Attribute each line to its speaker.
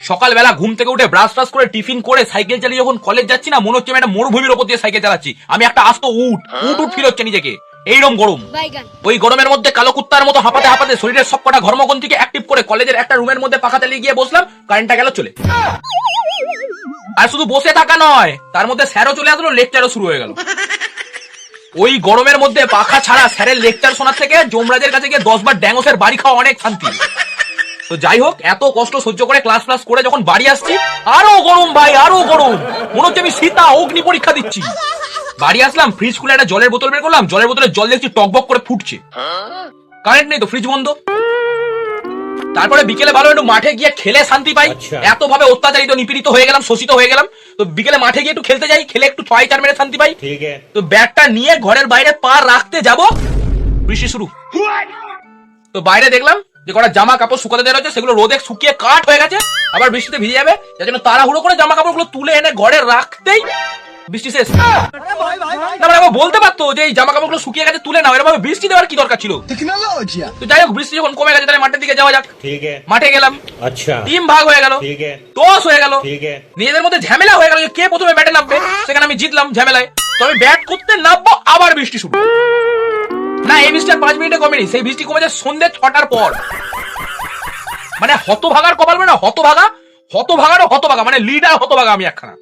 Speaker 1: সকালবেলা ঘুম থেকে উঠে ব্রাশ ট্রাশ করে টিফিন করে সাইকেল চালিয়ে যখন কলেজ যাচ্ছি না, মনে হচ্ছে আমি একটা মরুভূমির ওপর দিয়ে সাইকেল চালাচ্ছি। আমি একটা আস্ত উট ফিল হচ্ছে নিজেকে। এইরকম গরম। ওই গরমের মধ্যে কালো কুত্তার মতো হাঁপাতে হাঁপাতে শরীরের সবকটা ঘর্মগ্রন্থিকে অ্যাক্টিভ করে কলেজের একটা রুমের মধ্যে পাখা চালিয়ে গিয়ে বসলাম, কারেন্টটা গেল চলে। আর শুধু বসে থাকা নয়, তার মধ্যে স্যারও চলে আসলো, লেকচারও শুরু হয়ে গেল। ওই গরমের মধ্যে পাখা ছাড়া স্যারের লেকচার শোনার থেকে যমরাজের কাছে গিয়ে 10 বার ড্যাঙ্গসের বাড়ি খাওয়া অনেক শান্তি। তো যাই হোক, এত কষ্ট সহ্য করে ক্লাস করে যখন বাড়ি আসছি, আরো গরম ভাই, আরো গরম। মনে হচ্ছে আমি সীতা অগ্নি পরীক্ষা দিচ্ছি। বাড়ি আসলাম, ফ্রিজ খুলে একটা জলের বোতল বের করলাম, জলের বোতলে জল দেখছি টকবক করে ফুটছে। কারেন্ট নেই তো, ফ্রিজ বন্ধ। তারপরে বিকেলে ভালো একটু মাঠে গিয়ে খেলে শান্তি পাই। এত ভাবে অত্যাচারিত নিপীড়িত হয়ে গেলাম, শোষিত হয়ে গেলাম। তো বিকেলে মাঠে গিয়ে একটু খেলতে যাই, খেলে একটু 6-4 মেরে শান্তি পাই। তো ব্যাটটা নিয়ে ঘরের বাইরে পা রাখতে যাব, বৃষ্টি শুরু। তো বাইরে দেখলাম যে কটা জামা কাপড় শুকাতে দেওয়া হচ্ছে, সেগুলো রোদে শুকিয়ে কাঠ হয়ে গেছে, আবার বৃষ্টিতে ভিজে যাবে। যার জন্য তাড়াহুড়ো করে জামা কাপড়গুলো তুলে এনে ঘরে রাখতেই বৃষ্টি শেষ। বলতে পারতো যে এই জামা কাপড়গুলো শুকিয়ে গেছে, তুলে নাও। এরকম বৃষ্টি দেওয়ার কি দরকার ছিল? তো যাই হোক, বৃষ্টি যখন কমে গেছে, তাহলে মাঠের দিকে যাওয়া যাক। মাঠে গেলাম, টিম ভাগ হয়ে গেল, টস হয়ে গেল, নিজেদের মধ্যে ঝামেলা হয়ে গেল যে কে প্রথমে ব্যাটে নামবে। সেখানে আমি জিতলাম ঝামেলায়। তো আমি ব্যাট করতে নামবো, আবার বৃষ্টি শুরু। না, এই বৃষ্টি আর 5 মিনিটে কমেনি, সেই বৃষ্টি কমেছে সন্ধ্যে 6টার পর। মানে হতভাগার কপাল, মানে হতভাগারও হতভাগা, মানে লিডার হতভাগা আমি একখানা।